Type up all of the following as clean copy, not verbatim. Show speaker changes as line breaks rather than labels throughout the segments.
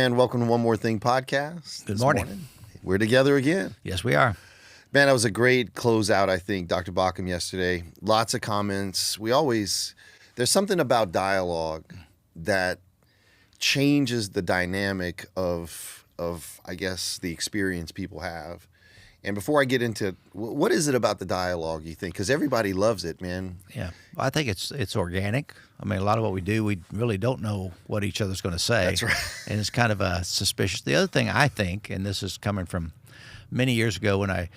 man. Welcome to One More Thing podcast.
Good morning.
We're together again.
Yes, we are.
Man, that was a great closeout, I think, Dr. Baucom yesterday. Lots of comments. There's something about dialogue that changes the dynamic of I guess, the experience people have. And before I get into what is it about the dialogue, you think? Because everybody loves it, man.
Yeah, well, I think it's organic. I mean, a lot of what we do, we really don't know what each other's going to say.
That's right.
And it's kind of suspicious. The other thing I think, and this is coming from many years ago when I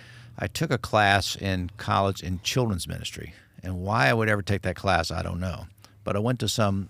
took a class in college in children's ministry. And why I would ever take that class, I don't know. But I went to some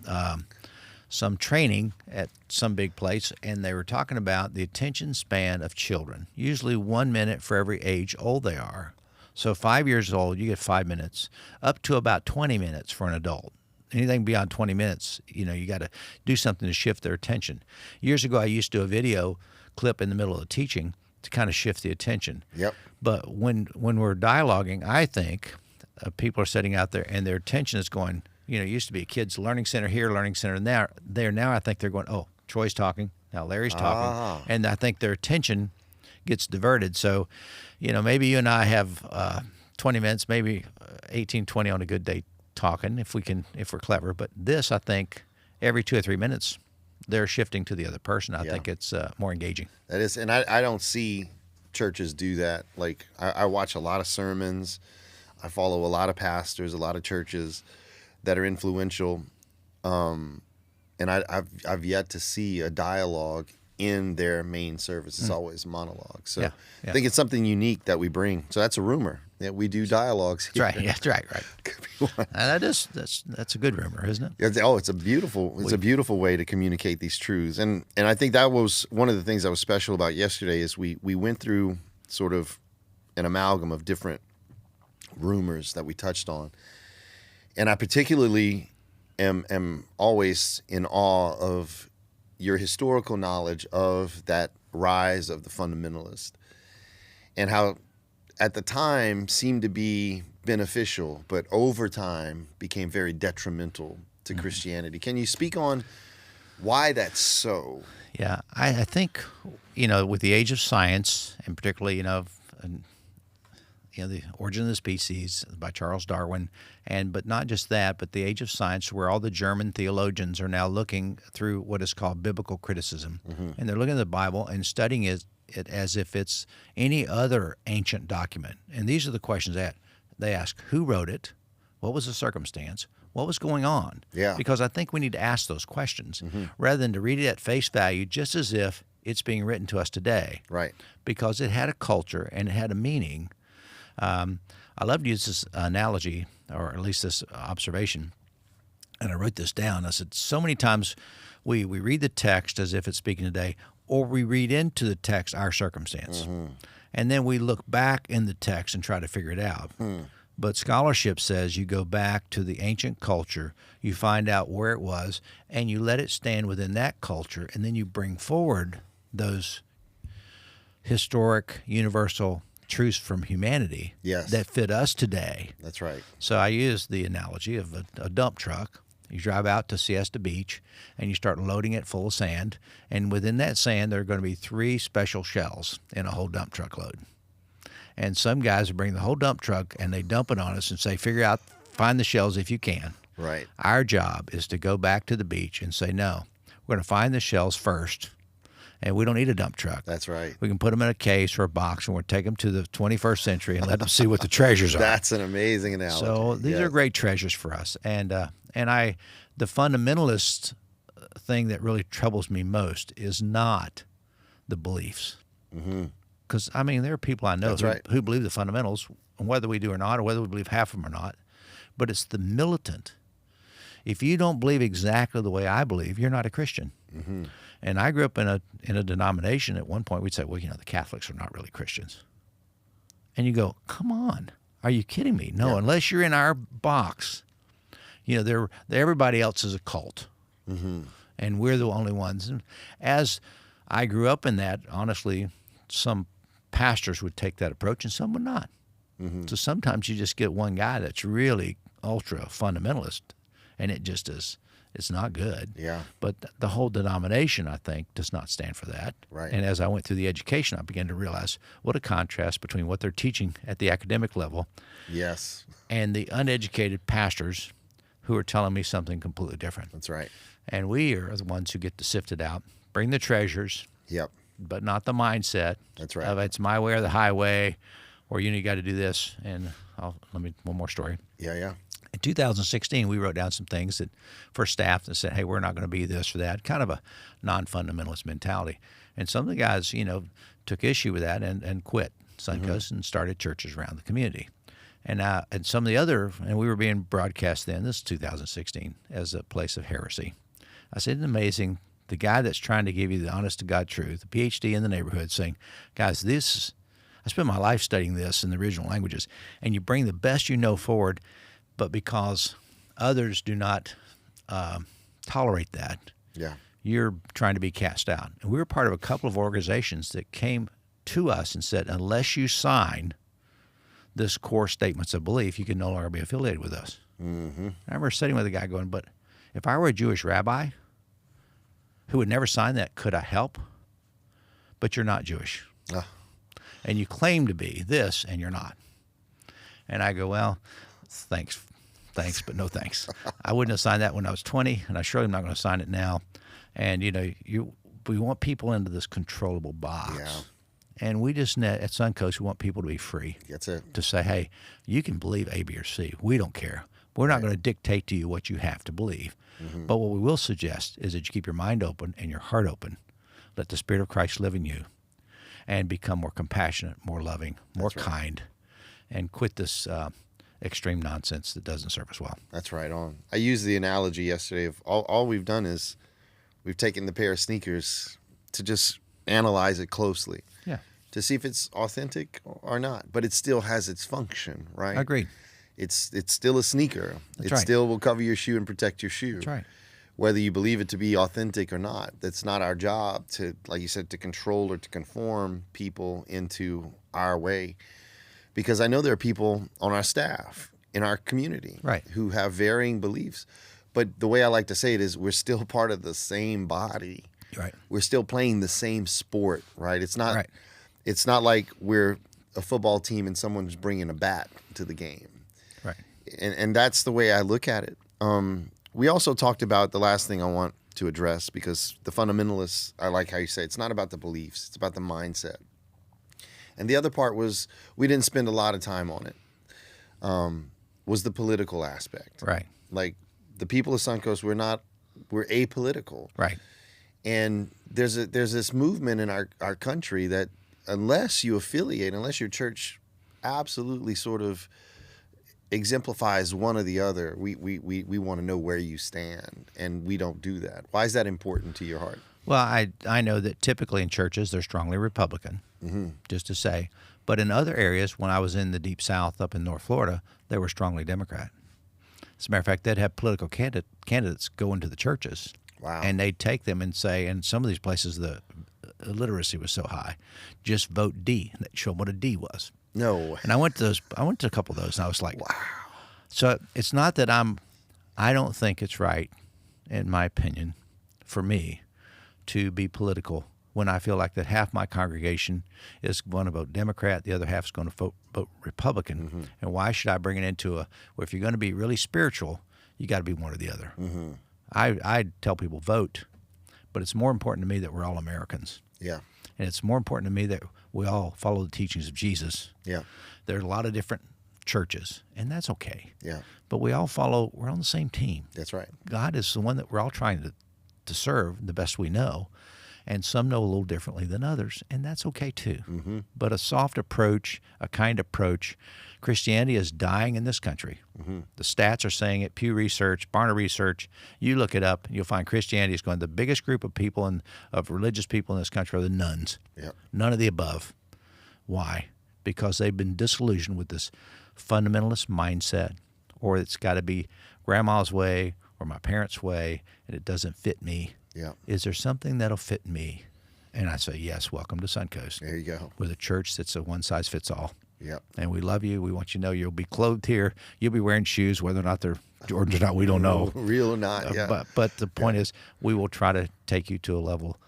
training at some big place, and they were talking about the attention span of children, usually 1 minute for every age old they are. So 5 years old, you get 5 minutes, up to about 20 minutes for an adult. Anything beyond 20 minutes, you got to do something to shift their attention. Years ago, I used to do a video clip in the middle of the teaching to kind of shift the attention.
Yep.
But when we're dialoguing, I think people are sitting out there and their attention is going, it used to be a kid's learning center here, learning center there. Now I think they're going, oh, Troy's talking, now Larry's talking. And I think their attention gets diverted. So, maybe you and I have 20 minutes, maybe 18, 20 on a good day talking if we're clever. But this, I think, every 2 or 3 minutes, they're shifting to the other person. I think it's more engaging.
That is, and I don't see churches do that. Like, I watch a lot of sermons. I follow a lot of pastors, a lot of churches that are influential, and I've yet to see a dialogue in their main service. It's always monologue. So
Yeah.
I think it's something unique that we bring. So that's a rumor that we do dialogues here.
That's right. Yeah, that's right. That's a good rumor, isn't it?
It's a beautiful way to communicate these truths. And I think that was one of the things that was special about yesterday is we went through sort of an amalgam of different rumors that we touched on. And I particularly am always in awe of your historical knowledge of that rise of the fundamentalist and how at the time seemed to be beneficial, but over time became very detrimental to Christianity. Can you speak on why that's so?
Yeah, I think, with the age of science, and particularly, The Origin of the Species by Charles Darwin, but not just that, but the age of science where all the German theologians are now looking through what is called biblical criticism. And they're looking at the Bible and studying it as if it's any other ancient document. And these are the questions that they ask: who wrote it? What was the circumstance? What was going on?
Yeah.
Because I think we need to ask those questions rather than to read it at face value just as if it's being written to us today.
Right.
Because it had a culture and it had a meaning. I love to use this analogy, or at least this observation, and I wrote this down. I said, so many times we read the text as if it's speaking today, or we read into the text our circumstance. And then we look back in the text and try to figure it out. But scholarship says you go back to the ancient culture, you find out where it was, and you let it stand within that culture, and then you bring forward those historic, universal truths from humanity that fit us today.
That's right.
So I use the analogy of a dump truck. You drive out to Siesta Beach and you start loading it full of sand, and within that sand there are going to be 3 special shells in a whole dump truck load. And some guys will bring the whole dump truck and they dump it on us and say, find the shells if you can.
Right.
Our job is to go back to the beach and say, no, we're going to find the shells first. And we don't need a dump truck.
That's right.
We can put them in a case or a box, and we'll take them to the 21st century and let them see what the treasures are.
That's an amazing analogy.
So these are great treasures for us. And the fundamentalist thing that really troubles me most is not the beliefs. Because, there are people I know who believe the fundamentals, whether we do or not, or whether we believe half of them or not. But it's the militant. If you don't believe exactly the way I believe, you're not a Christian. And I grew up in a denomination. At one point, we'd say, well, the Catholics are not really Christians. And you go, come on, are you kidding me? No, unless you're in our box, everybody else is a cult. And we're the only ones. And as I grew up in that, honestly, some pastors would take that approach and some would not. So sometimes you just get one guy that's really ultra fundamentalist, and it just is It's not good.
Yeah.
But the whole denomination, I think, does not stand for that.
Right.
And as I went through the education, I began to realize what a contrast between what they're teaching at the academic level
Yes.
and the uneducated pastors who are telling me something completely different.
That's right.
And we are the ones who get to sift it out, bring the treasures,
Yep.
but not the mindset
That's right.
of it's my way or the highway, or you got to do this. And one more story.
Yeah, yeah.
In 2016, we wrote down some things that for staff that said, hey, we're not going to be this or that, kind of a non-fundamentalist mentality. And some of the guys, took issue with that and quit Suncoast and started churches around the community. And some of the other, and we were being broadcast then, this is 2016, as a place of heresy. I said, it's amazing, the guy that's trying to give you the honest to God truth, the PhD in the neighborhood, saying, guys, I spent my life studying this in the original languages, and you bring the best you know forward, but because others do not tolerate that, you're trying to be cast out. And we were part of a couple of organizations that came to us and said, unless you sign this core statements of belief, you can no longer be affiliated with us. Mm-hmm. I remember sitting with a guy going, but if I were a Jewish rabbi who would never sign that, could I help? But you're not Jewish. And you claim to be this, and you're not. And I go, well, thanks, but no thanks. I wouldn't have signed that when I was 20, and I surely am not going to sign it now. And, we want people into this controllable box.
Yeah.
And we just, at Suncoast, we want people to be free.
That's it.
To say, hey, you can believe A, B, or C. We don't care. We're not going to dictate to you what you have to believe. Mm-hmm. But what we will suggest is that you keep your mind open and your heart open. Let the Spirit of Christ live in you and become more compassionate, more loving, more kind, and quit this extreme nonsense that doesn't serve us well.
That's right on. I used the analogy yesterday of all we've done is we've taken the pair of sneakers to just analyze it closely.
Yeah.
To see if it's authentic or not. But it still has its function, right?
Agreed.
It's still a sneaker. It still will cover your shoe and protect your shoe.
That's right.
Whether you believe it to be authentic or not. That's not our job to, like you said, to control or to conform people into our way. Because I know there are people on our staff, in our community, who have varying beliefs. But the way I like to say it is we're still part of the same body.
Right.
We're still playing the same sport, right? It's not It's not like we're a football team and someone's bringing a bat to the game.
Right.
And that's the way I look at it. We also talked about the last thing I want to address, because the fundamentalists, I like how you say, it's not about the beliefs, it's about the mindset. And the other part was, we didn't spend a lot of time on it, was the political aspect.
Right.
Like, the people of Suncoast, we're apolitical.
Right.
And there's this movement in our country that unless you affiliate, unless your church absolutely sort of exemplifies one or the other, we want to know where you stand, and we don't do that. Why is that important to your heart?
Well, I know that typically in churches they're strongly Republican, just to say. But in other areas, when I was in the Deep South up in North Florida, they were strongly Democrat. As a matter of fact, they'd have political candidates go into the churches.
Wow.
And they'd take them and say, in some of these places the illiteracy was so high, just vote D. And they'd show them what a D was.
No.
And I went to a couple of those, and I was like,
wow.
So it's not that I don't think it's right, in my opinion, for me to be political when I feel like that half my congregation is going to vote Democrat, the other half is going to vote Republican. Mm-hmm. And why should I bring it into well, if you're going to be really spiritual, you got to be one or the other. Mm-hmm. I tell people vote, but it's more important to me that we're all Americans.
Yeah.
And it's more important to me that we all follow the teachings of Jesus.
Yeah.
There are a lot of different churches, and that's okay.
Yeah.
But we're on the same team.
That's right.
God is the one that we're all trying to serve the best we know. And some know a little differently than others, and that's okay too. Mm-hmm. But a soft approach, a kind approach. Christianity is dying in this country. Mm-hmm. The stats are saying it. Pew Research, Barna Research. You look it up, and you'll find Christianity is going. The biggest group of people of religious people in this country are the nuns. Yep. None of the above. Why? Because they've been disillusioned with this fundamentalist mindset, or it's got to be grandma's way or my parents' way, and it doesn't fit me.
Yeah. Is
there something that'll fit me? And I say, yes, welcome to Suncoast.
There you go.
We're the church that's a one-size-fits-all.
Yep.
And we love you. We want you to know you'll be clothed here. You'll be wearing shoes, whether or not they're Jordans or not, we don't know.
Real or not, yeah.
But the point is, we will try to take you to a level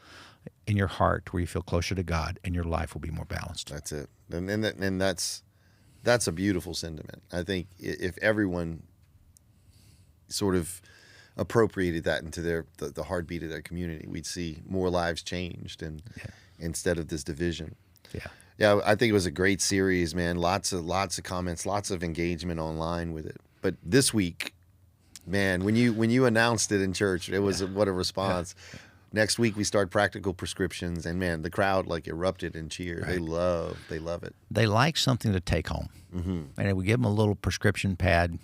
in your heart where you feel closer to God, and your life will be more balanced.
That's it. And that's a beautiful sentiment. I think if everyone sort of appropriated that into the heartbeat of their community, we'd see more lives changed, and instead of this division. Yeah, I think it was a great series, man. Lots of comments, lots of engagement online with it. But this week, man, when you announced it in church, it was what a response. Next week we start practical prescriptions, and man, the crowd like erupted in cheers. Right. They love it.
They like something to take home, and we give them a little prescription pad.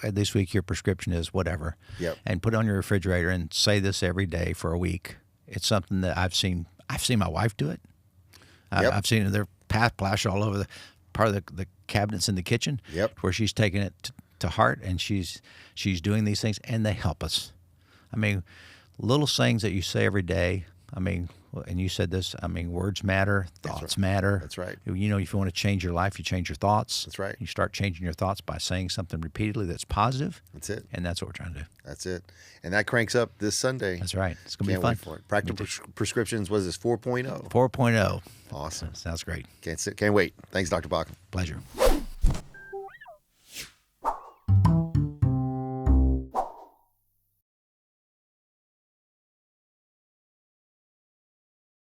This week your prescription is whatever, and put it on your refrigerator and say this every day for a week. It's something that I've seen my wife do it. I've seen their path plash all over the part of the cabinets in the kitchen, where she's taking it to heart, and she's doing these things, and they help us. I mean, little sayings that you say every day. I mean, and you said this. I mean, words matter, thoughts matter.
That's right.
You know, if you want to change your life, you change your thoughts.
That's right.
You start changing your thoughts by saying something repeatedly that's positive.
That's it.
And that's what we're trying to do.
That's it. And that cranks up this Sunday.
That's right. It's going to be fun.
Can't wait for it. Practical prescriptions, was this 4.0?
4.0.
Awesome.
Sounds great.
Can't wait. Thanks, Dr. Baucom.
Pleasure.